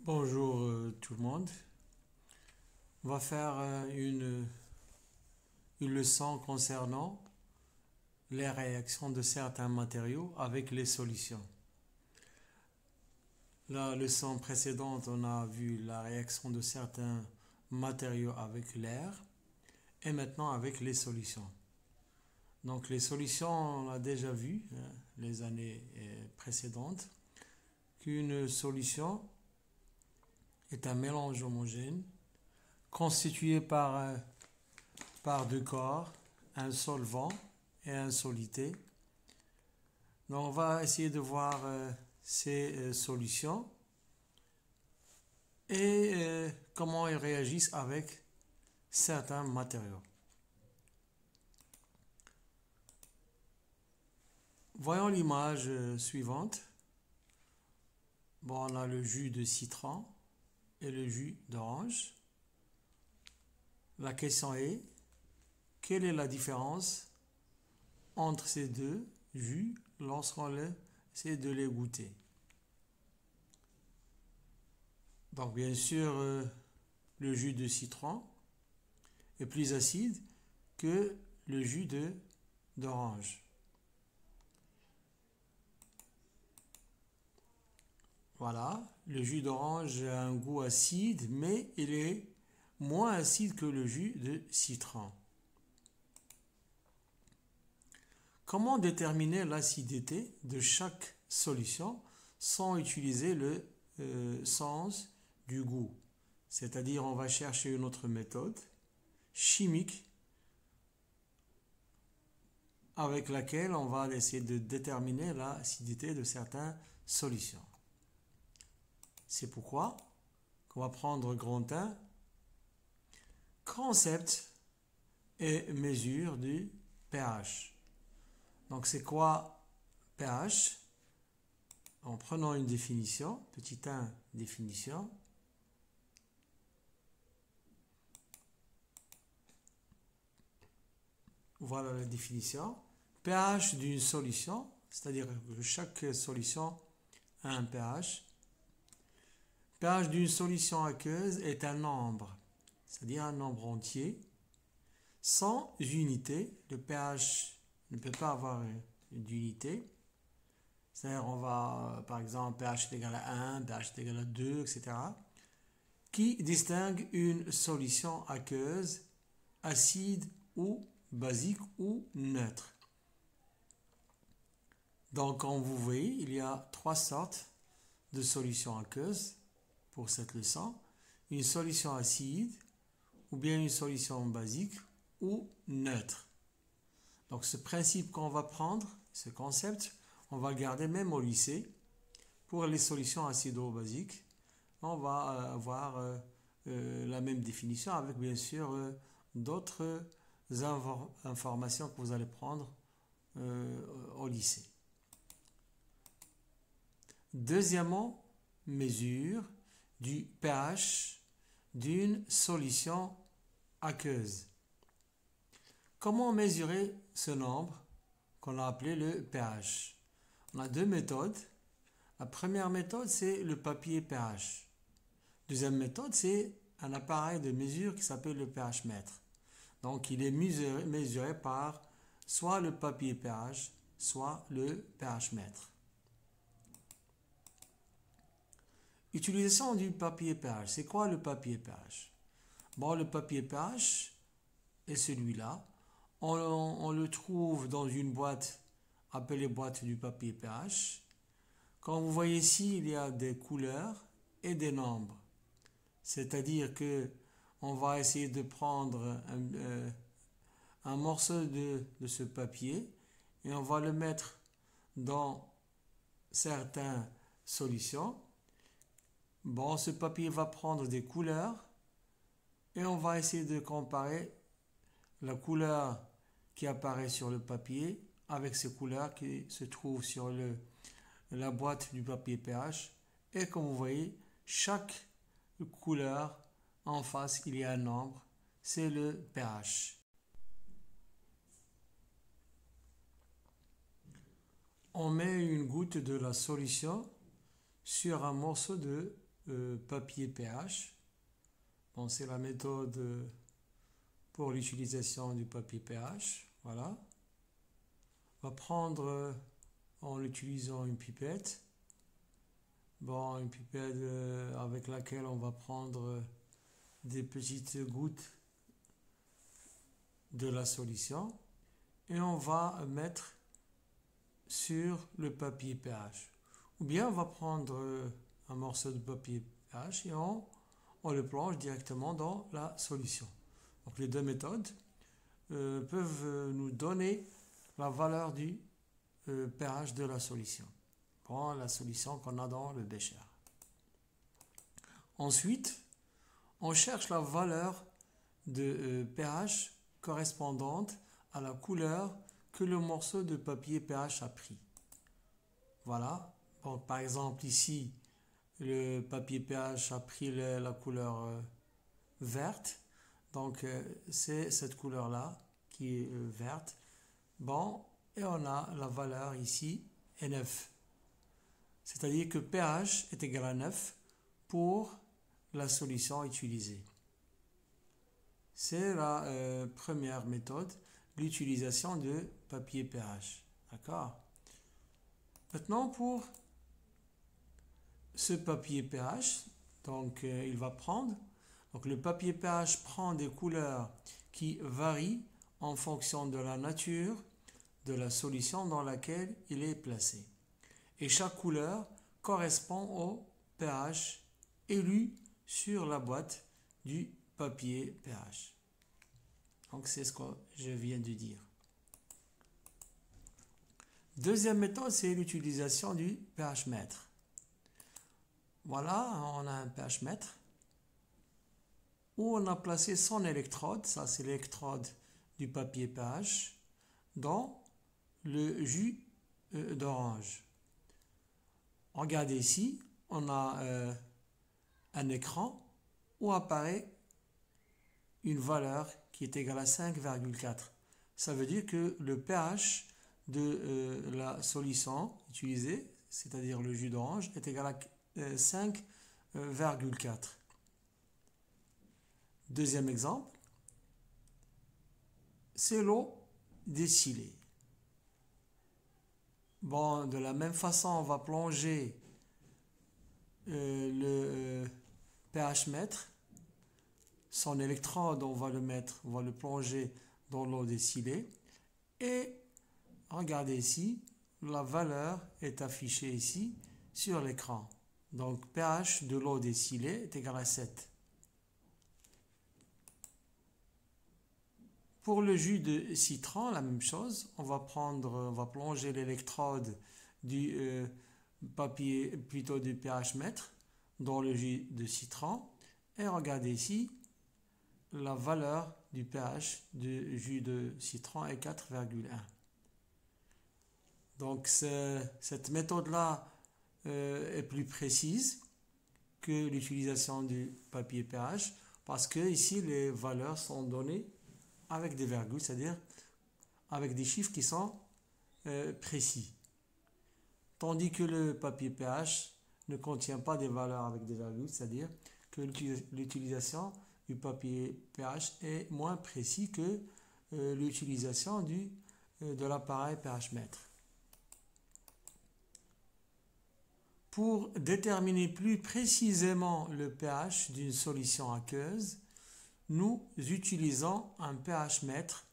Bonjour tout le monde. On va faire une leçon concernant les réactions de certains matériaux avec les solutions. La leçon précédente, on a vu la réaction de certains matériaux avec l'air et maintenant avec les solutions. Donc les solutions, on a déjà vu les années précédentes qu'une solution est un mélange homogène constitué par deux corps, un solvant et un solité. Donc on va essayer de voir ces solutions et comment elles réagissent avec certains matériaux. Voyons l'image suivante. Bon, on a le jus de citron et le jus d'orange. La question est, quelle est la différence entre ces deux jus lorsqu'on essaie de les goûter? Donc bien sûr, le jus de citron est plus acide que le jus d'orange. Voilà, le jus d'orange a un goût acide, mais il est moins acide que le jus de citron. Comment déterminer l'acidité de chaque solution sans utiliser le sens du goût? C'est-à-dire, on va chercher une autre méthode chimique avec laquelle on va essayer de déterminer l'acidité de certaines solutions. C'est pourquoi on va prendre grand 1, concept et mesure du pH. Donc c'est quoi pH? En prenant une définition, petit 1, définition. Voilà la définition. pH d'une solution, c'est-à-dire que chaque solution a un pH. pH d'une solution aqueuse est un nombre, c'est-à-dire un nombre entier, sans unité. Le pH ne peut pas avoir d'unité. C'est-à-dire on va, par exemple, pH est égal à 1, pH est égal à 2, etc. Qui distingue une solution aqueuse, acide ou basique ou neutre. Donc, comme vous voyez, il y a trois sortes de solutions aqueuses pour cette leçon. Une solution acide, ou bien une solution basique, ou neutre. Donc, ce principe qu'on va prendre, ce concept, on va le garder même au lycée. Pour les solutions acido-basiques, on va avoir la même définition avec bien sûr d'autres informations que vous allez prendre au lycée. Deuxièmement, mesure du pH d'une solution aqueuse. Comment mesurer ce nombre qu'on a appelé le pH? On a deux méthodes. La première méthode, c'est le papier pH. Deuxième méthode, c'est un appareil de mesure qui s'appelle le pH mètre. Donc, il est mesuré par soit le papier pH, soit le pH mètre. Utilisation du papier pH. C'est quoi le papier pH? Bon, le papier pH est celui-là. On le trouve dans une boîte appelée boîte du papier pH. Comme vous voyez ici, il y a des couleurs et des nombres. C'est-à-dire que on va essayer de prendre un morceau de ce papier et on va le mettre dans certaines solutions. Bon, ce papier va prendre des couleurs et on va essayer de comparer la couleur qui apparaît sur le papier avec ces couleurs qui se trouvent sur la boîte du papier pH. Et comme vous voyez, chaque couleur en face, il y a un nombre, c'est le pH. On met une goutte de la solution sur un morceau de papier pH. Bon, c'est la méthode pour l'utilisation du papier pH. Voilà. On va prendre en utilisant une pipette. Bon, une pipette avec laquelle on va prendre des petites gouttes de la solution et on va mettre sur le papier pH. Ou bien on va prendre un morceau de papier pH et on le plonge directement dans la solution. Donc les deux méthodes peuvent nous donner la valeur du pH de la solution. Bon, la solution qu'on a dans le bécher. Ensuite, on cherche la valeur de pH correspondante à la couleur que le morceau de papier pH a pris. Voilà. Bon, par exemple, ici, le papier pH a pris la couleur verte. Donc, c'est cette couleur-là qui est verte. Bon, et on a la valeur ici, est 9. C'est-à-dire que pH est égal à 9 pour la solution utilisée. C'est la première méthode, l'utilisation de papier pH. D'accord? Maintenant, pour ce papier pH, donc il va prendre, donc le papier pH prend des couleurs qui varient en fonction de la nature de la solution dans laquelle il est placé. Et chaque couleur correspond au pH élu sur la boîte du papier pH. Donc c'est ce que je viens de dire. Deuxième méthode, c'est l'utilisation du pH mètre. Voilà, on a un pH mètre où on a placé son électrode, ça c'est l'électrode du papier pH, dans le jus d'orange. Regardez ici, on a un écran où apparaît une valeur qui est égale à 5,4. Ça veut dire que le pH de la solution utilisée, c'est-à-dire le jus d'orange, est égal à 5,4. Deuxième exemple, c'est l'eau distillée. Bon, de la même façon, on va plonger le pH mètre. Son électrode, on va le plonger dans l'eau distillée. Et regardez ici, la valeur est affichée ici sur l'écran. Donc pH de l'eau distillée est égal à 7. Pour le jus de citron, la même chose. On va plonger l'électrode du papier, plutôt du pH mètre, dans le jus de citron. Et regardez ici, la valeur du pH du jus de citron est 4,1. Donc cette méthode-là est plus précise que l'utilisation du papier pH parce que ici les valeurs sont données avec des virgules, c'est-à-dire avec des chiffres qui sont précis. Tandis que le papier pH ne contient pas des valeurs avec des virgules, c'est-à-dire que l'utilisation du papier pH est moins précis que l'utilisation de l'appareil pH mètre. Pour déterminer plus précisément le pH d'une solution aqueuse, nous utilisons un pH mètre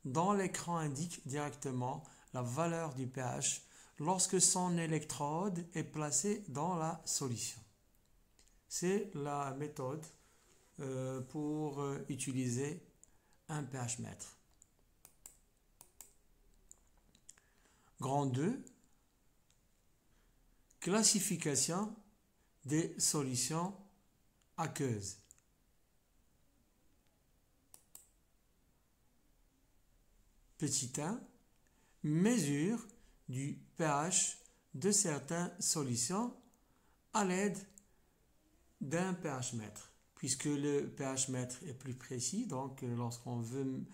dont l'écran indique directement la valeur du pH lorsque son électrode est placé dans la solution. C'est la méthode pour utiliser un pH mètre. Grand 2. Classification des solutions aqueuses. Petit 1. Mesure du pH de certaines solutions à l'aide d'un pH mètre. Puisque le pH mètre est plus précis, donc lorsqu'on veut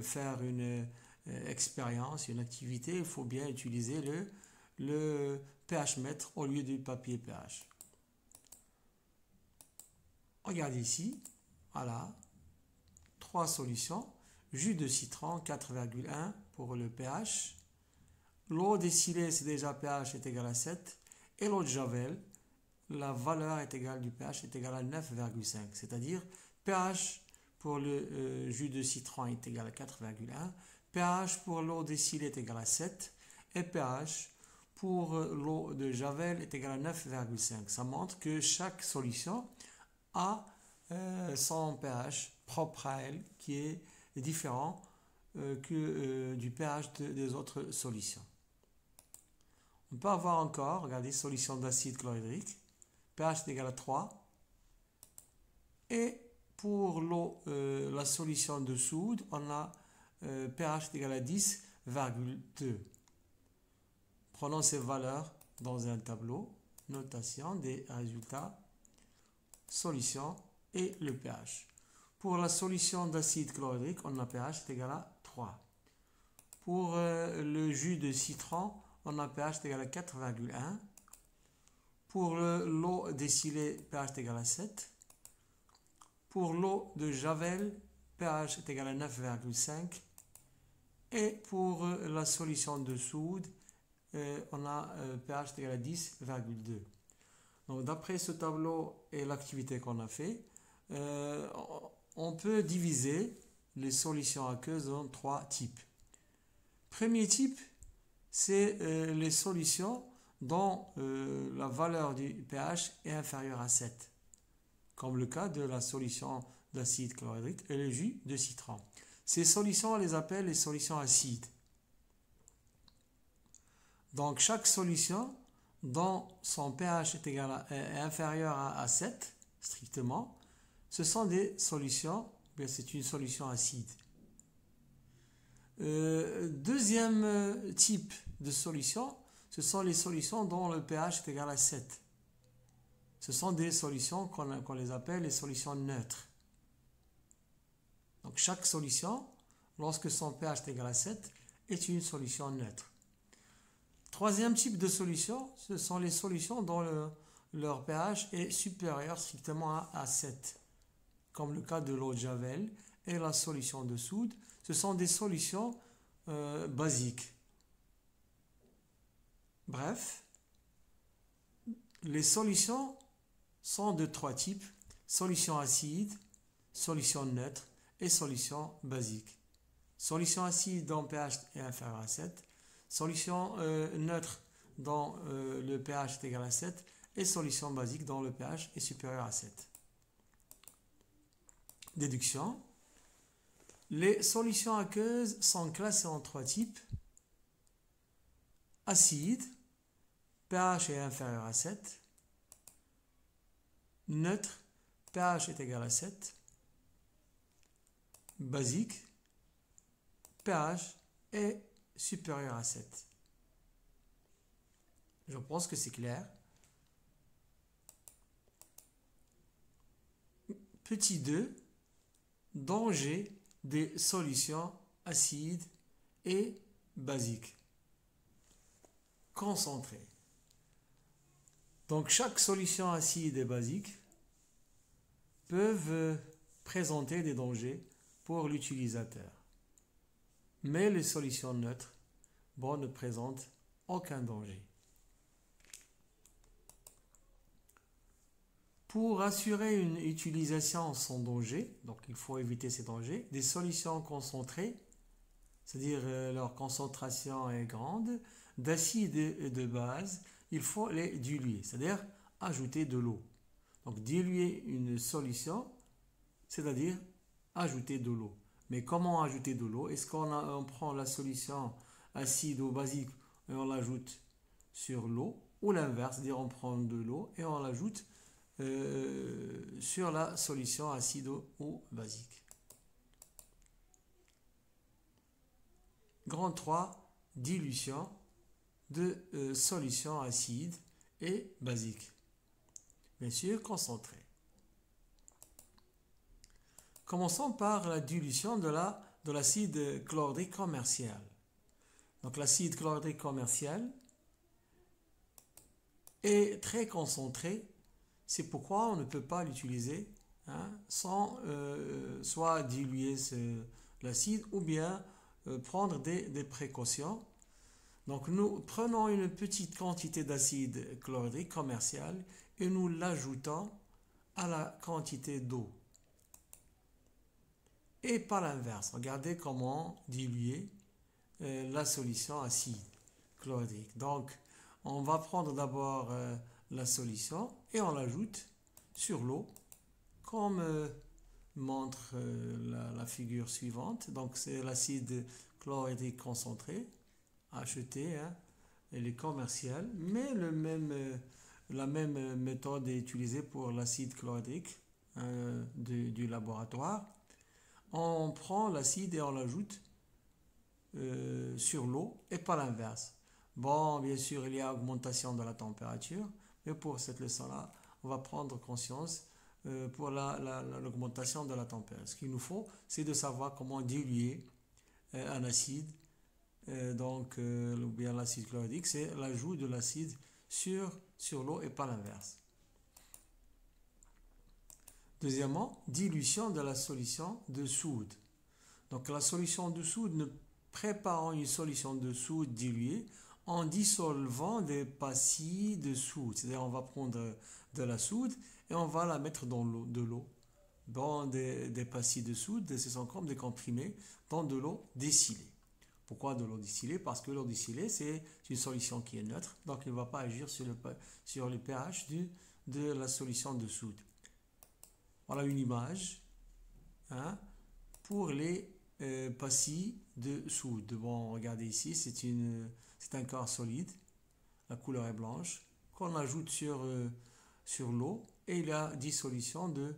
faire une expérience, une activité, il faut bien utiliser le pH mètre au lieu du papier pH. Regardez ici, voilà, 3 solutions. Jus de citron 4,1 pour le pH. L'eau distillée, c'est déjà pH est égal à 7. Et l'eau de Javel, la valeur est égale du pH est égale à 9,5. C'est-à-dire pH pour le jus de citron est égal à 4,1. pH pour l'eau distillée est égal à 7. Et pH pour l'eau de Javel est égal à 9,5. Ça montre que chaque solution a son pH propre à elle qui est différent du pH des autres solutions. On peut avoir encore, regardez, solution d'acide chlorhydrique, pH est égal à 3. Et pour l'eau, la solution de soude, on a pH est égal à 10,2. Prenons ces valeurs dans un tableau, notation des résultats, solution et le pH. Pour la solution d'acide chlorhydrique, on a pH est égal à 3. Pour le jus de citron, on a pH est égal à 4,1. Pour l'eau distillée, pH est égal à 7. Pour l'eau de Javel, pH est égal à 9,5. Et pour la solution de soude, on a pH est égal à 10,2. Donc d'après ce tableau et l'activité qu'on a fait, on peut diviser les solutions aqueuses en 3 types. Premier type, c'est les solutions dont la valeur du pH est inférieure à 7, comme le cas de la solution d'acide chlorhydrique et le jus de citron. Ces solutions, on les appelle les solutions acides. Donc chaque solution dont son pH est inférieur à 7, strictement, ce sont des solutions, c'est une solution acide. Deuxième type de solution, ce sont les solutions dont le pH est égal à 7. Ce sont des solutions qu'on les appelle les solutions neutres. Donc chaque solution, lorsque son pH est égal à 7, est une solution neutre. Troisième type de solution, ce sont les solutions dont leur pH est supérieur strictement à 7, comme le cas de l'eau de Javel et la solution de soude. Ce sont des solutions basiques. Bref, les solutions sont de 3 types: solution acide, solution neutre et solution basique. Solution acide dont pH est inférieur à 7, solution neutre dont le pH est égal à 7 et solution basique dont le pH est supérieur à 7. Déduction. Les solutions aqueuses sont classées en 3 types. Acide, pH est inférieur à 7. Neutre, pH est égal à 7. Basique, pH est supérieur à 7. Je pense que c'est clair. Petit 2, danger des solutions acides et basiques concentrées. Donc chaque solution acide et basique peuvent présenter des dangers pour l'utilisateur. Mais les solutions neutres ne présentent aucun danger. Pour assurer une utilisation sans danger, donc il faut éviter ces dangers, des solutions concentrées, c'est-à-dire leur concentration est grande, d'acide et de base, il faut les diluer, c'est-à-dire ajouter de l'eau. Donc diluer une solution, c'est-à-dire ajouter de l'eau. Mais comment ajouter de l'eau? Est-ce qu'on prend la solution acide ou basique et on l'ajoute sur l'eau, ou l'inverse, c'est-à-dire on prend de l'eau et on l'ajoute sur la solution acide ou basique. Grand 3, dilution de solutions acides et basiques. Bien sûr, concentrées. Commençons par la dilution de l'acide chlorhydrique commercial. Donc l'acide chlorhydrique commercial est très concentré. C'est pourquoi on ne peut pas l'utiliser hein, sans soit diluer l'acide ou bien prendre des précautions. Donc nous prenons une petite quantité d'acide chlorhydrique commercial et nous l'ajoutons à la quantité d'eau. Et par l'inverse, regardez comment diluer la solution acide chlorhydrique. Donc on va prendre d'abord la solution et on l'ajoute sur l'eau comme montre la figure suivante. Donc c'est l'acide chlorhydrique concentré acheté, hein, elle est commerciale, mais la même méthode est utilisée pour l'acide chlorhydrique du laboratoire. On prend l'acide et on l'ajoute sur l'eau et pas l'inverse. Bon, bien sûr, il y a augmentation de la température, mais pour cette leçon-là, on va prendre conscience pour l'augmentation de la température. Ce qu'il nous faut, c'est de savoir comment diluer un acide. Ou bien l'acide chlorhydrique, c'est l'ajout de l'acide sur l'eau et pas l'inverse. Deuxièmement, dilution de la solution de soude. Donc la solution de soude, nous préparons une solution de soude diluée en dissolvant des pastilles de soude. C'est-à-dire on va prendre de la soude et on va la mettre dans l'eau. Dans des pastilles de soude, ce sont comme des comprimés dans de l'eau distillée. Pourquoi de l'eau distillée? Parce que l'eau distillée, c'est une solution qui est neutre, donc elle ne va pas agir sur le pH de la solution de soude. Voilà une image, hein, pour les pastilles de soude. Bon, regardez ici, c'est un corps solide, la couleur est blanche, qu'on ajoute sur l'eau et il y a dissolution de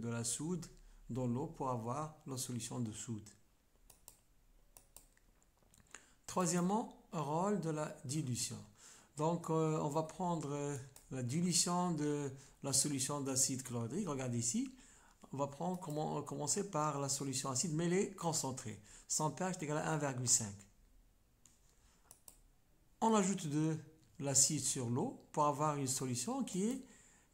la soude dans l'eau pour avoir la solution de soude. Troisièmement, rôle de la dilution. Donc, on va prendre la dilution de la solution d'acide chlorhydrique. Regardez ici, on va commencer par la solution acide, mais elle est concentrée. Son pH est égal à 1,5. On ajoute de l'acide sur l'eau pour avoir une solution qui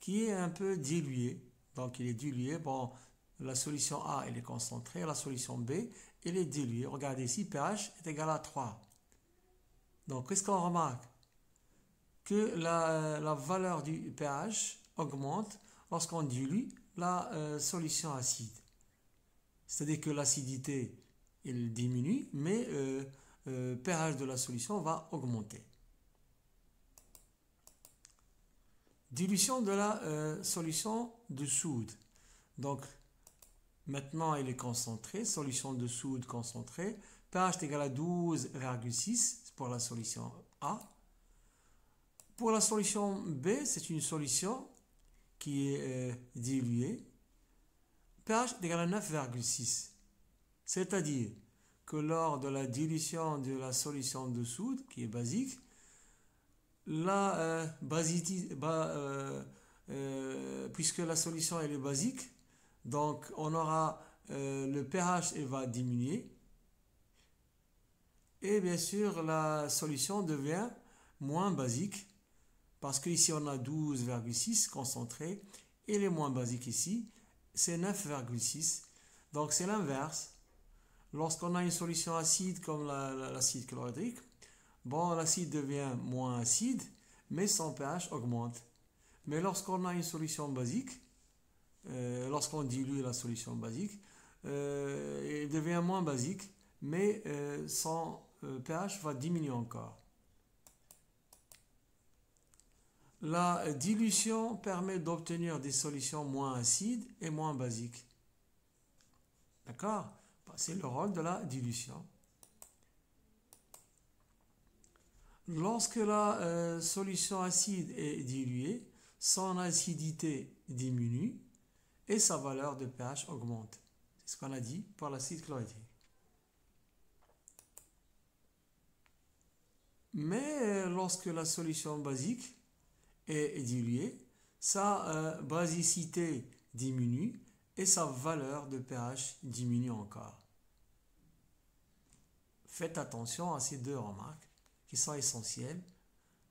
est un peu diluée. Donc, il est dilué. Bon, la solution A, elle est concentrée. La solution B, elle est diluée. Regardez ici, pH est égal à 3. Donc, qu'est-ce qu'on remarque? Que la valeur du pH augmente lorsqu'on dilue la solution acide. C'est-à-dire que l'acidité elle diminue, mais le pH de la solution va augmenter. Dilution de la solution de soude. Donc, maintenant, elle est concentrée, solution de soude concentrée. pH est égal à 12,6 pour la solution A. Pour la solution B, c'est une solution qui est diluée. pH est égal à 9,6. C'est-à-dire que lors de la dilution de la solution de soude, qui est basique, puisque la solution elle est basique, donc on aura le pH il va diminuer et bien sûr la solution devient moins basique parce qu'ici on a 12,6 concentré et il est moins basique ici, c'est 9,6. Donc c'est l'inverse. Lorsqu'on a une solution acide comme l'acide chlorhydrique, bon, l'acide devient moins acide, mais son pH augmente. Mais lorsqu'on a une solution basique, lorsqu'on dilue la solution basique, il devient moins basique, mais son pH va diminuer encore. La dilution permet d'obtenir des solutions moins acides et moins basiques. D'accord? C'est le rôle de la dilution. Lorsque la solution acide est diluée, son acidité diminue et sa valeur de pH augmente. C'est ce qu'on a dit pour l'acide chlorhydrique. Mais lorsque la solution basique est diluée, sa basicité diminue et sa valeur de pH diminue encore. Faites attention à ces deux remarques qui sont essentielles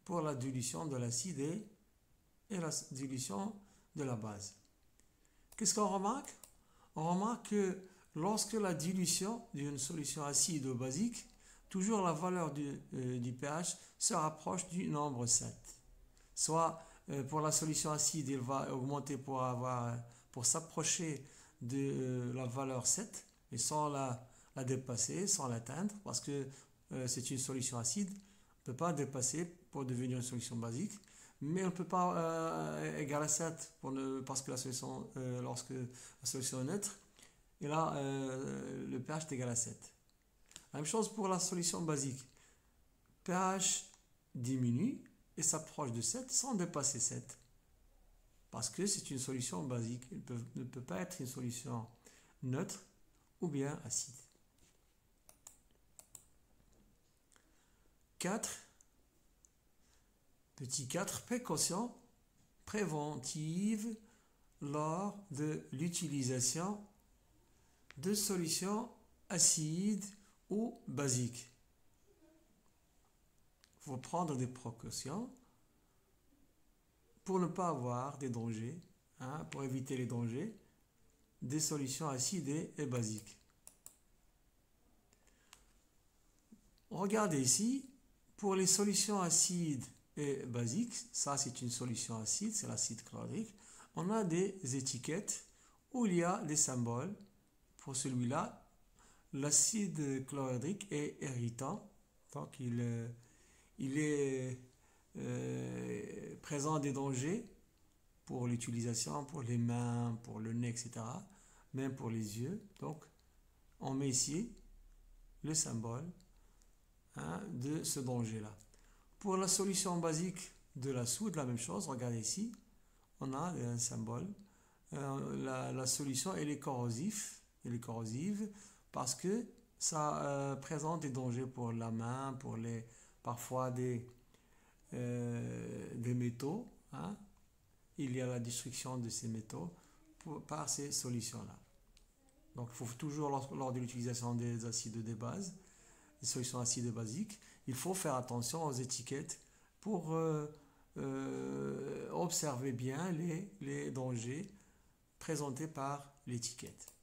pour la dilution de l'acide et la dilution de la base. Qu'est-ce qu'on remarque? On remarque que lorsque la dilution d'une solution acide ou basique, toujours la valeur du pH se rapproche du nombre 7. Soit pour la solution acide, il va augmenter pour s'approcher de la valeur 7, et sans la dépasser, sans l'atteindre, parce que c'est une solution acide, on ne peut pas dépasser pour devenir une solution basique, mais on ne peut pas égaler à 7 parce que lorsque la solution est neutre, et là le pH est égal à 7. La même chose pour la solution basique. pH diminue et s'approche de 7 sans dépasser 7. Parce que c'est une solution basique. Il ne peut pas être une solution neutre ou bien acide. 4. Petit 4. Précaution préventive lors de l'utilisation de solutions acides ou basiques. Il faut prendre des précautions pour ne pas avoir des dangers, pour éviter les dangers des solutions acides et basiques. Regardez ici, pour les solutions acides et basiques, ça c'est une solution acide, c'est l'acide chlorhydrique, on a des étiquettes où il y a des symboles. Pour celui-là, l'acide chlorhydrique est irritant, donc il est présent des dangers pour l'utilisation, pour les mains, pour le nez, etc., même pour les yeux. Donc, on met ici le symbole de ce danger-là. Pour la solution basique de la soude, la même chose, regardez ici, on a un symbole. La solution, elle est corrosive parce que ça présente des dangers pour la main, parfois des métaux. Il y a la destruction de ces métaux par ces solutions-là. Donc, il faut toujours, lors de l'utilisation des acides de base, des solutions acides et basiques, il faut faire attention aux étiquettes pour observer bien les dangers présentés par l'étiquette.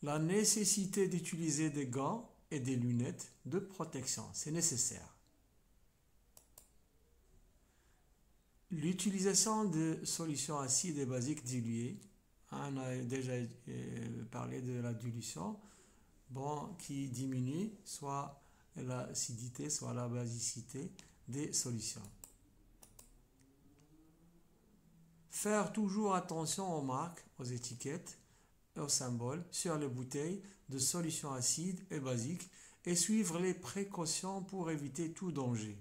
La nécessité d'utiliser des gants et des lunettes de protection, c'est nécessaire. L'utilisation de solutions acides et basiques diluées, on a déjà parlé de la dilution, qui diminue soit l'acidité, soit la basicité des solutions. Faire toujours attention aux marques, aux étiquettes et aux symboles sur les bouteilles de solutions acides et basiques et suivre les précautions pour éviter tout danger.